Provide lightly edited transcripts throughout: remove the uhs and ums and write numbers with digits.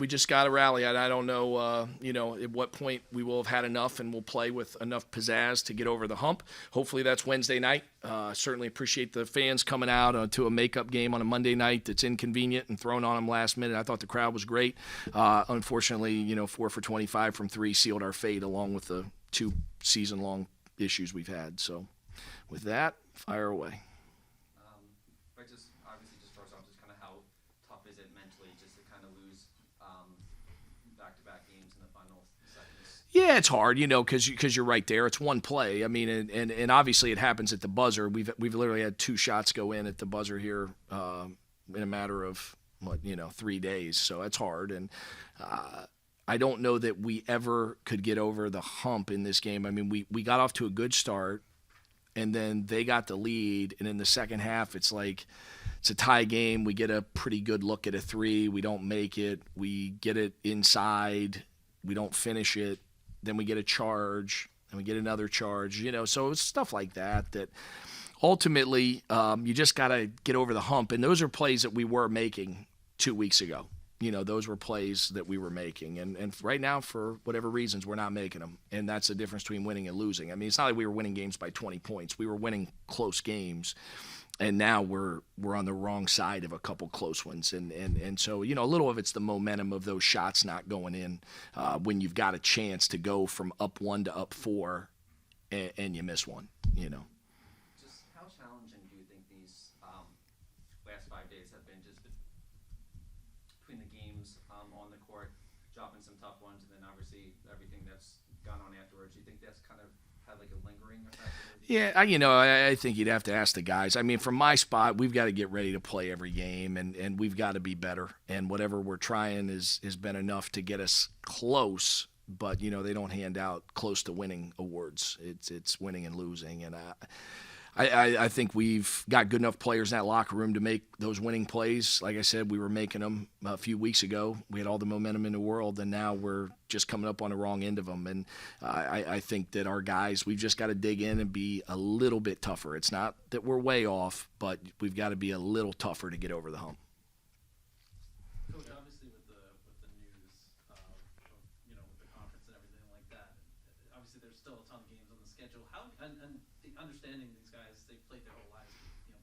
We just got to rally. I don't know, at what point we will have had enough and we'll play with enough pizzazz to get over the hump. Hopefully that's Wednesday night. Certainly appreciate the fans coming out to a makeup game on a Monday night that's inconvenient and thrown on them last minute. I thought the crowd was great. Unfortunately, 4 for 25 from 3 sealed our fate along with the 2 season-long issues we've had. So with that, fire away. Just first off, just kind of how tough is it mentally just to kind of lose back-to-back games in the final seconds? Yeah, it's hard, because you're right there. It's one play. I mean, and obviously it happens at the buzzer. We've literally had 2 shots go in at the buzzer here in a matter of 3 days. So it's hard, and I don't know that we ever could get over the hump in this game. I mean, we got off to a good start, and then they got the lead, and in the second half, it's like it's a tie game. We get a pretty good look at a 3. We don't make it. We get it inside. We don't finish it. Then we get a charge, and we get another charge. So it's stuff like that ultimately you just got to get over the hump, and those are plays that we were making 2 weeks ago. Those were plays that we were making. And right now, for whatever reasons, we're not making them. And that's the difference between winning and losing. I mean, it's not like we were winning games by 20 points. We were winning close games. And now we're on the wrong side of a couple close ones. And so, a little of it's the momentum of those shots not going in when you've got a chance to go from up 1 to up 4 and you miss one, Just how challenging do you think these last 5 days have been just between the games on the court, dropping some tough ones, and then obviously everything that's gone on afterwards? Do you think that's kind of had like a lingering effect? Yeah, I think you'd have to ask the guys. I mean, from my spot, we've got to get ready to play every game, and we've got to be better. And whatever we're trying has been enough to get us close. But they don't hand out close to winning awards. It's winning and losing, and I think we've got good enough players in that locker room to make those winning plays. Like I said, we were making them a few weeks ago. We had all the momentum in the world, and now we're just coming up on the wrong end of them. And I think that our guys, we've just got to dig in and be a little bit tougher. It's not that we're way off, but we've got to be a little tougher to get over the hump. Coach, obviously with the news, with the conference and everything like that, obviously there's still a ton of games on the schedule. How and the understanding these guys, they've played their whole lives,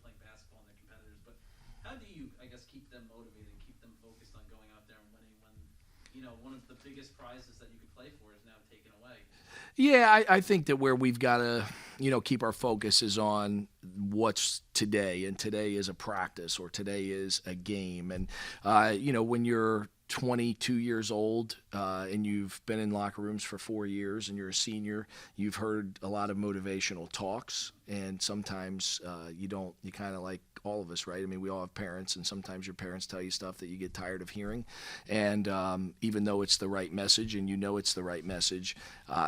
playing basketball and they're competitors. But how do you, I guess, keep them motivated, keep them focused on going out there and winning when, one of the biggest prizes that you could play for is now taken away? Yeah, I think that where we've got to, keep our focus is on what's today, and today is a practice or today is a game. And, when you're 22 years old and you've been in locker rooms for 4 years and you're a senior, you've heard a lot of motivational talks, and sometimes you kind of like all of us, right? I mean, we all have parents, and sometimes your parents tell you stuff that you get tired of hearing. And even though it's the right message and it's the right message,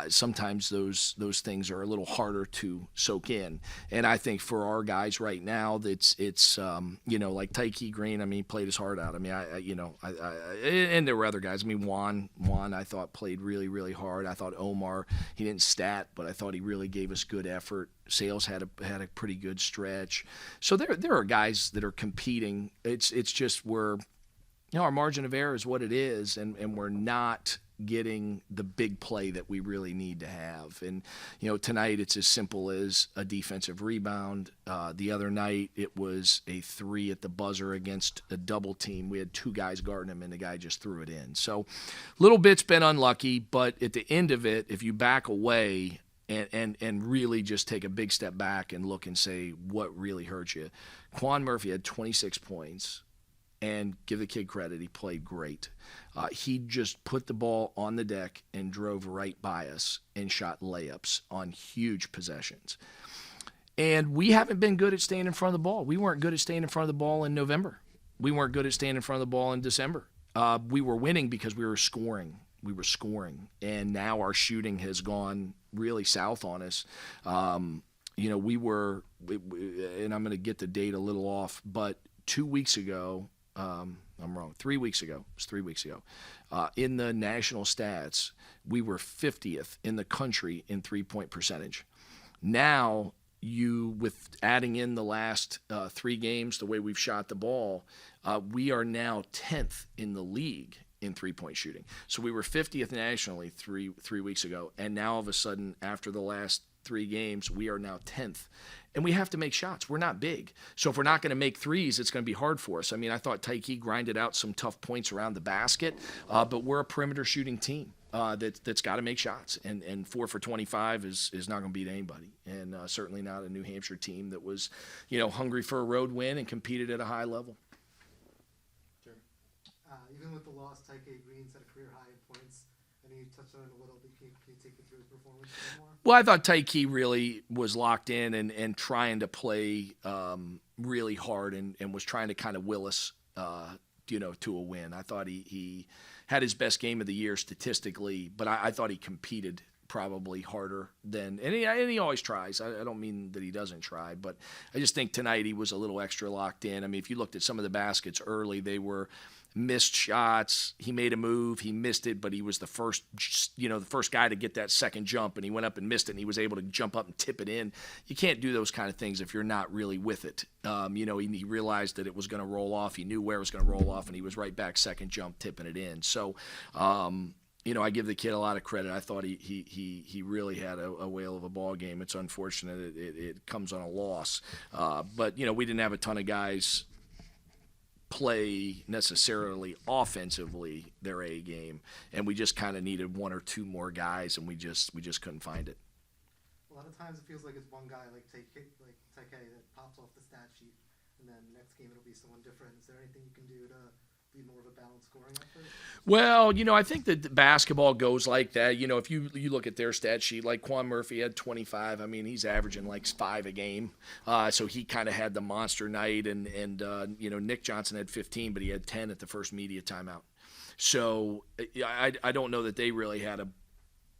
sometimes those things are a little harder to soak in. And I think for our guys right now, it's like Taihei Green, I mean, he played his heart out. I mean, and there were other guys. I mean, Juan, I thought played really, really hard. I thought Omar, he didn't stat, but I thought he really gave us good effort. Sales had a pretty good stretch. So there are guys that are competing. It's just our margin of error is what it is, and we're not getting the big play that we really need to have. And tonight it's as simple as a defensive rebound. The other night it was a 3 at the buzzer against a double team. We had 2 guys guarding him, and the guy just threw it in. So little bit's been unlucky, but at the end of it, if you back away and really just take a big step back and look and say what really hurt you. Quan Murphy had 26 points, and give the kid credit, he played great. He just put the ball on the deck and drove right by us and shot layups on huge possessions. And we haven't been good at staying in front of the ball. We weren't good at staying in front of the ball in November. We weren't good at staying in front of the ball in December. We were winning because we were scoring. And now our shooting has gone really south on us. We were, and I'm going to get the date a little off, but 2 weeks ago, I'm wrong, 3 weeks ago, it was 3 weeks ago, in the national stats, we were 50th in the country in three-point percentage. Now, with adding in the last 3 games, the way we've shot the ball, we are now 10th in the league in three-point shooting. So we were 50th nationally three weeks ago, and now all of a sudden, after the last 3 games, we are now 10th. And we have to make shots. We're not big. So if we're not going to make threes, it's going to be hard for us. I mean, I thought Taihei grinded out some tough points around the basket, but we're a perimeter shooting team that's got to make shots. And 4 for 25 is not going to beat anybody. And certainly not a New Hampshire team that was, hungry for a road win and competed at a high level. Even with the loss, Taihei Green set a career high in points. I know you touched on it a little bit. Can you take me through his performance a little more? Well, I thought Taihei really was locked in and trying to play really hard and was trying to kind of will us, to a win. I thought he had his best game of the year statistically, but I thought he competed probably harder than and he always tries. I don't mean that he doesn't try, but I just think tonight he was a little extra locked in. I mean, if you looked at some of the baskets early, they were missed shots. He made a move, he missed it, but he was the first guy to get that second jump, and he went up and missed it, and he was able to jump up and tip it in. You can't do those kind of things if you're not really with it. He realized that it was going to roll off. He knew where it was going to roll off, and he was right back second jump tipping it in. So, I give the kid a lot of credit. I thought he really had a whale of a ball game. It's unfortunate it comes on a loss, but we didn't have a ton of guys play necessarily offensively their A game, and we just kind of needed 1 or 2 more guys, and we just couldn't find it. A lot of times it feels like it's one guy like Taihei that pops off the stat sheet, and then next game it'll be someone different. Is there anything you can do to be more of a balanced scoring effort? Well, I think that basketball goes like that. If you look at their stat sheet, like Quan Murphy had 25. I mean, he's averaging like 5 a game. So he kind of had the monster night. And Nick Johnson had 15, but he had 10 at the first media timeout. So I don't know that they really had a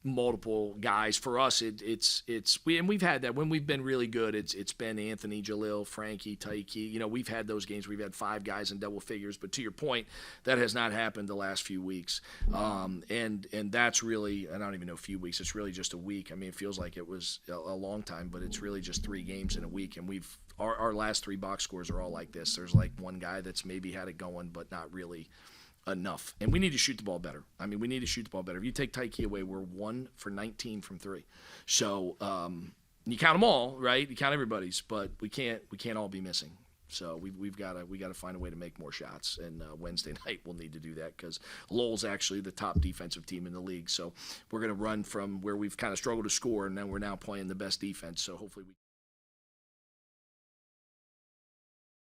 multiple guys. For us, we've had that when we've been really good. It's been Anthony, Jalil, Frankie, Taihei. We've had those games. We've had 5 guys in double figures. But to your point, that has not happened the last few weeks. And that's really, I don't even know, a few weeks. It's really just a week. I mean, it feels like it was a long time, but it's really just 3 games in a week. And our last 3 box scores are all like this. There's like one guy that's maybe had it going, but not really enough. And we need to shoot the ball better. I mean, we need to shoot the ball better. If you take Taihei away, we're 1 for 19 from 3. So you count them all, right? You count everybody's, but we can't all be missing. So we've got to find a way to make more shots. And Wednesday night we'll need to do that because Lowell's actually the top defensive team in the league. So we're going to run from where we've kind of struggled to score, and then we're now playing the best defense. So hopefully we